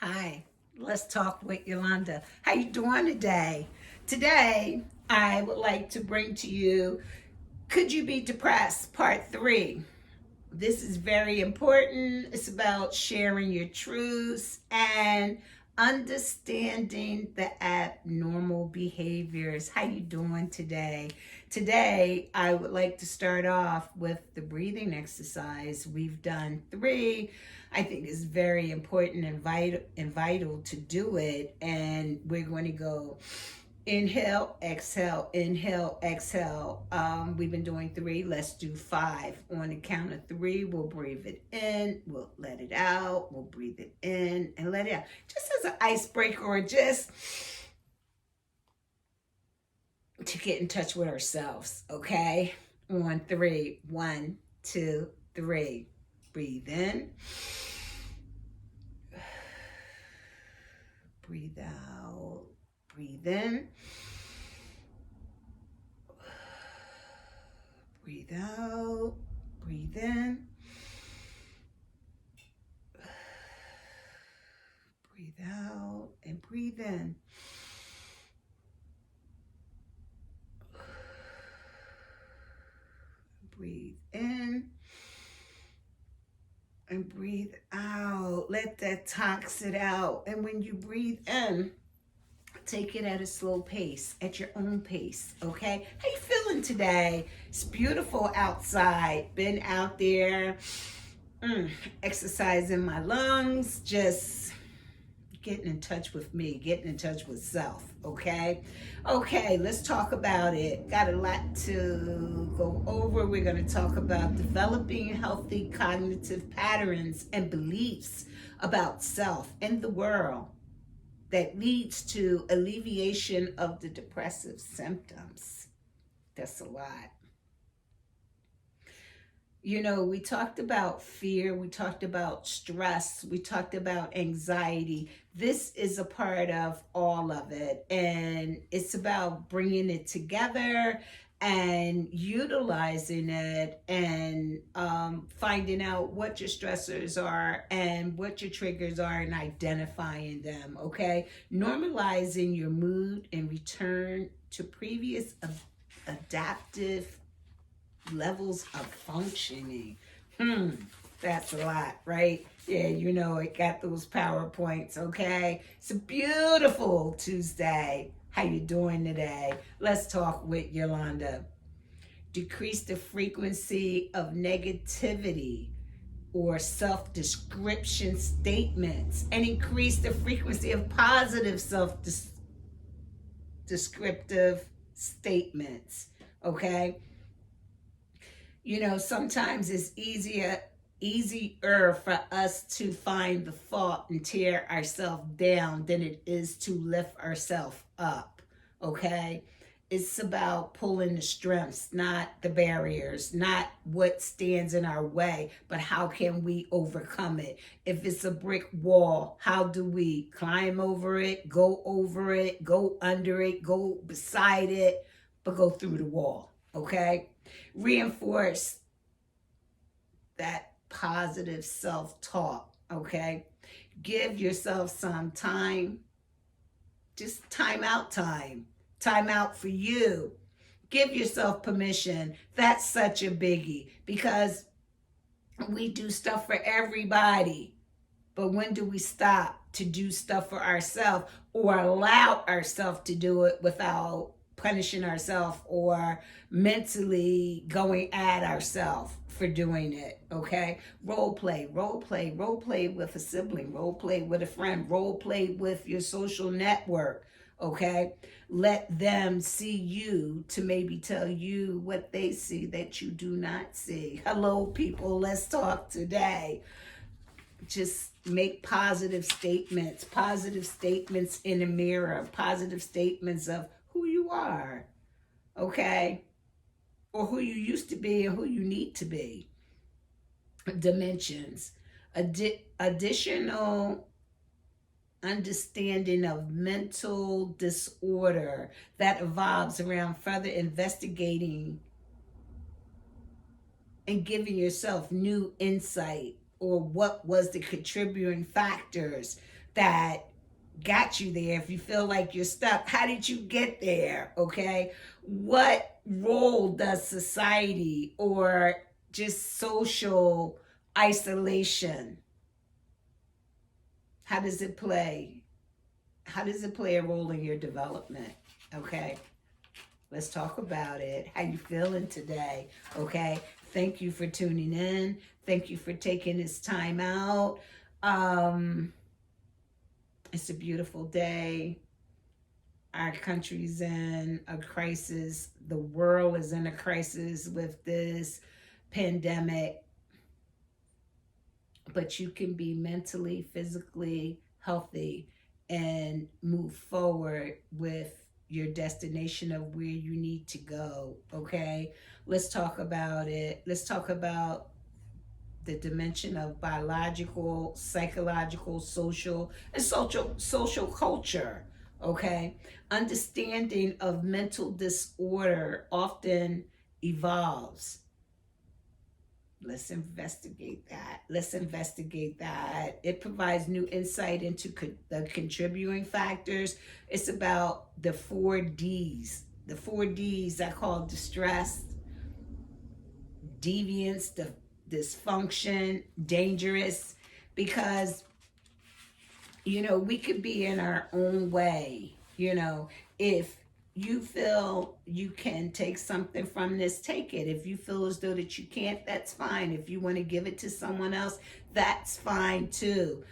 Hi, let's talk with Yolanda. How you doing today? Today, I would like to bring to you Could You Be Depressed? Part 3. This is very important. It's about sharing your truths and understanding the abnormal behaviors. How you doing today? Today, I would like to start off with the breathing exercise. We've done 3. I think it's very important and vital to do it. And we're going to go inhale, exhale. We've been doing 3. Let's do 5. On the count of 3, we'll breathe it in, we'll let it out, we'll breathe it in and let it out. Just as an icebreaker or just to get in touch with ourselves, okay? On 3. 1, 2, 3. Breathe in. Breathe out. Breathe in. Breathe out. Breathe in. Breathe out and breathe in. Breathe in and breathe out. Let that toxin out. And when you breathe in, take it at a slow pace, at your own pace, okay? How you feeling today? It's beautiful outside. Been out there exercising my lungs, just getting in touch with me, getting in touch with self, okay? Okay, let's talk about it. Got a lot to go over. We're going to talk about developing healthy cognitive patterns and beliefs about self and the world that leads to alleviation of the depressive symptoms. That's a lot. You know, we talked about fear, we talked about stress, we talked about anxiety. This is a part of all of it, and it's about bringing it together and utilizing it and finding out what your stressors are and what your triggers are and identifying them, okay? Normalizing your mood and return to previous adaptive levels of functioning. That's a lot, right? Yeah, you know it. Got those PowerPoints, okay? It's a beautiful Tuesday. How you doing today? Let's talk with Yolanda. Decrease the frequency of negativity or self-description statements and increase the frequency of positive self-descriptive statements, okay? You know, sometimes it's easier for us to find the fault and tear ourselves down than it is to lift ourselves up, okay? It's about pulling the strengths, not the barriers, not what stands in our way, but how can we overcome it? If it's a brick wall, how do we climb over it, go under it, go beside it, but go through the wall, okay? Reinforce that positive self-talk, okay? Give yourself some time, just time out for you. Give yourself permission. That's such a biggie because we do stuff for everybody, but when do we stop to do stuff for ourselves or allow ourselves to do it without punishing ourselves or mentally going at ourselves for doing it, okay? Role play with a sibling, role play with a friend, role play with your social network, okay? Let them see you to maybe tell you what they see that you do not see. Hello, people, let's talk today. Just make positive statements in the mirror, positive statements of who you are, okay? Or who you used to be and who you need to be. Dimensions. Additional understanding of mental disorder that evolves around further investigating and giving yourself new insight or what was the contributing factors that got you there. If you feel like you're stuck, how did you get there? Okay. What role does society or just social isolation, how does it play? How does it play a role in your development? Okay. Let's talk about it. How you feeling today? Okay. Thank you for tuning in. Thank you for taking this time out. It's a beautiful day. Our country's in a crisis. The world is in a crisis with this pandemic. But you can be mentally, physically healthy and move forward with your destination of where you need to go. Okay. Let's talk about it. Let's talk about the dimension of biological, psychological, social, and social culture. Okay. Understanding of mental disorder often evolves. Let's investigate that. Let's investigate that. It provides new insight into the contributing factors. It's about the 4Ds. The 4Ds I call distress, deviance, dysfunction, dangerous, because, we could be in our own way. If you feel you can take something from this, take it. If you feel as though that you can't, that's fine. If you want to give it to someone else, that's fine too.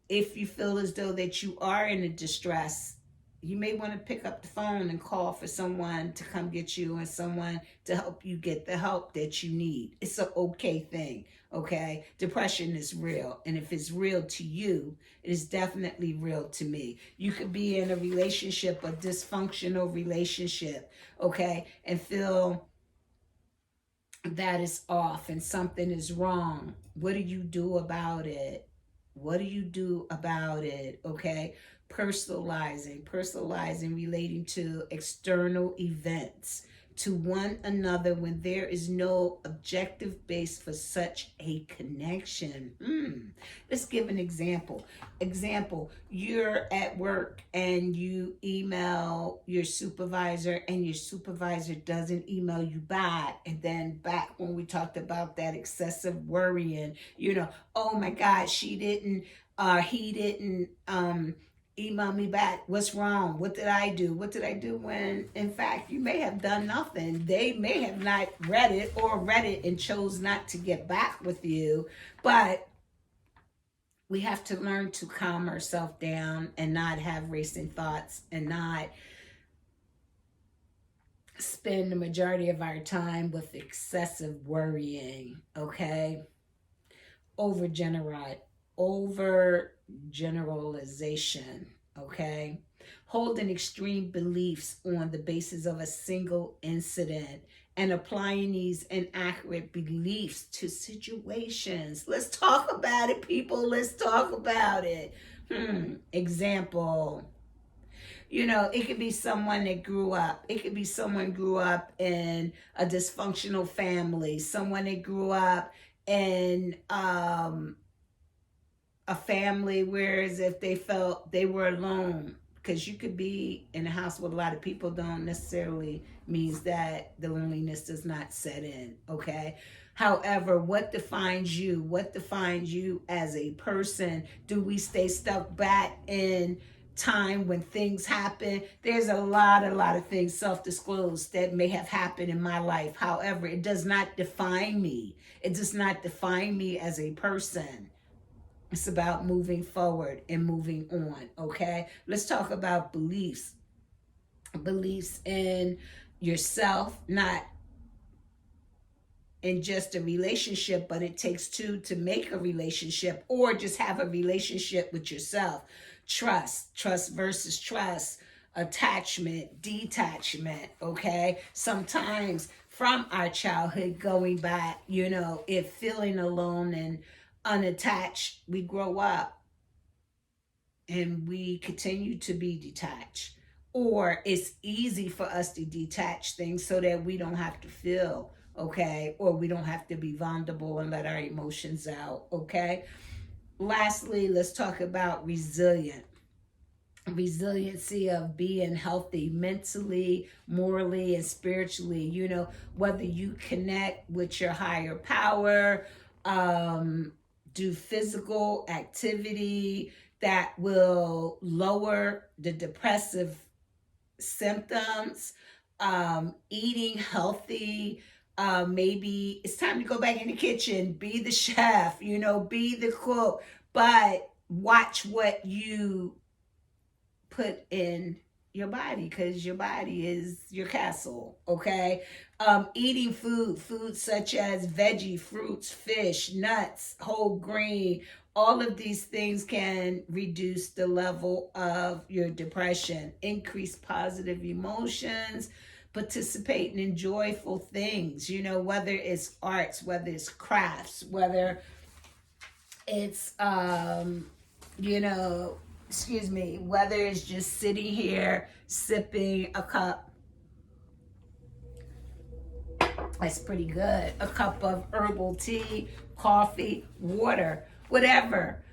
If you feel as though that you are in a distress, you may want to pick up the phone and call for someone to come get you and someone to help you get the help that you need. It's an okay thing, okay? Depression is real. And if it's real to you, it is definitely real to me. You could be in a relationship, a dysfunctional relationship, okay? And feel that is off and something is wrong. What do you do about it? What do you do about it? Okay. Personalizing, relating to external events to one another when there is no objective base for such a connection. Let's give an example. You're at work and you email your supervisor and your supervisor doesn't email you back. And then back when we talked about that excessive worrying, oh my God, he didn't email me back. What's wrong? What did I do? What did I do when, in fact, you may have done nothing. They may have not read it or read it and chose not to get back with you. But we have to learn to calm ourselves down and not have racing thoughts and not spend the majority of our time with excessive worrying, okay? Overgeneralization, okay? Holding extreme beliefs on the basis of a single incident and applying these inaccurate beliefs to situations. Let's talk about it, people. Let's talk about it. Example. It could be someone that grew up. It could be someone grew up in a dysfunctional family. Someone that grew up in a family whereas if they felt they were alone, because you could be in a house with a lot of people don't necessarily means that the loneliness does not set in, okay? However, what defines you? What defines you as a person? Do we stay stuck back in time when things happen? There's a lot of things self-disclosed that may have happened in my life. However, it does not define me. It does not define me as a person. It's about moving forward and moving on, okay? Let's talk about beliefs. Beliefs in yourself, not in just a relationship, but it takes two to make a relationship or just have a relationship with yourself. Trust versus trust, attachment, detachment, okay? Sometimes from our childhood going back, if feeling alone and unattached, we grow up and we continue to be detached. Or it's easy for us to detach things so that we don't have to feel okay? Or we don't have to be vulnerable and let our emotions out, okay? Lastly, let's talk about resiliency of being healthy mentally, morally, and spiritually. Whether you connect with your higher power, do physical activity that will lower the depressive symptoms, eating healthy. Maybe it's time to go back in the kitchen, be the chef, be the cook, but watch what you put in your body, because your body is your castle, okay? Eating food such as veggie, fruits, fish, nuts, whole grain, all of these things can reduce the level of your depression, increase positive emotions, participating in joyful things, whether it's arts, whether it's crafts, whether it's whether it's just sitting here sipping a cup, that's pretty good, a cup of herbal tea, coffee, water, whatever,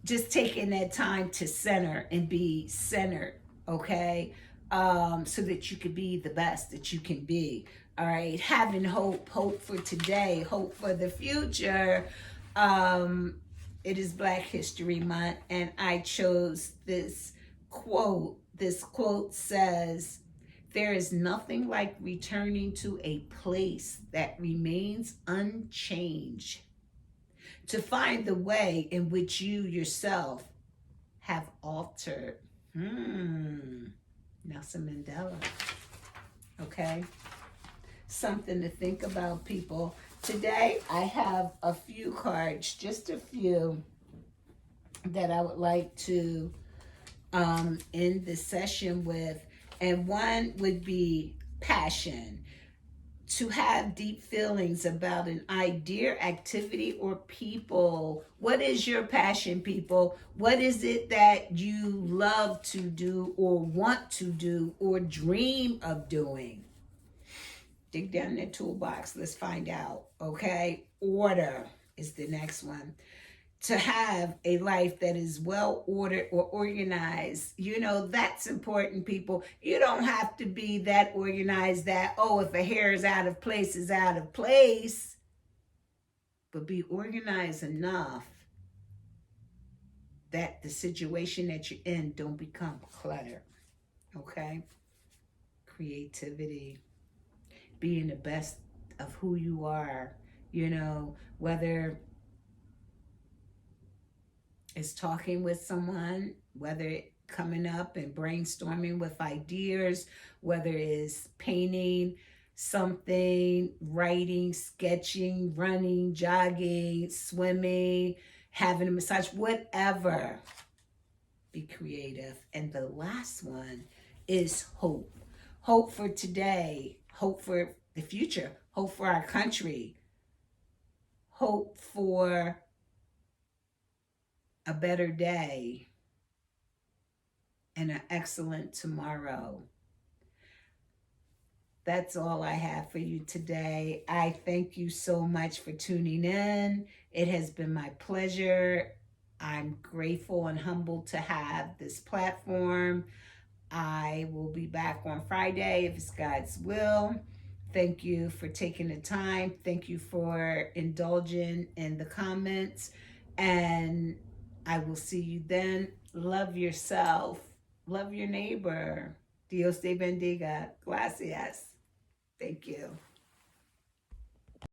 just taking that time to center and be centered, okay? So that you could be the best that you can be. All right, having hope for today, hope for the future. It is Black History Month, and I chose this quote. This quote says, "There is nothing like returning to a place that remains unchanged to find the way in which you yourself have altered." Nelson Mandela. Okay? Something to think about, people. Today, I have a few cards, just a few, that I would like to end this session with. And one would be passion. To have deep feelings about an idea, activity, or people. What is your passion, people? What is it that you love to do or want to do or dream of doing? Dig down in the toolbox. Let's find out, okay? Order is the next one. To have a life that is well ordered or organized. That's important, people. You don't have to be that organized that, if a hair is out of place, is out of place. But be organized enough that the situation that you're in don't become clutter, okay? Creativity. Being the best of who you are, whether it's talking with someone, whether coming up and brainstorming with ideas, whether it's painting something, writing, sketching, running, jogging, swimming, having a massage, whatever. Be creative. And the last one is hope. Hope for today, hope for the future, hope for our country, hope for a better day and an excellent tomorrow. That's all I have for you today. I thank you so much for tuning in. It has been my pleasure. I'm grateful and humbled to have this platform. I will be back on Friday if it's God's will. Thank you for taking the time. Thank you for indulging in the comments. And I will see you then. Love yourself. Love your neighbor. Dios te bendiga. Gracias. Thank you.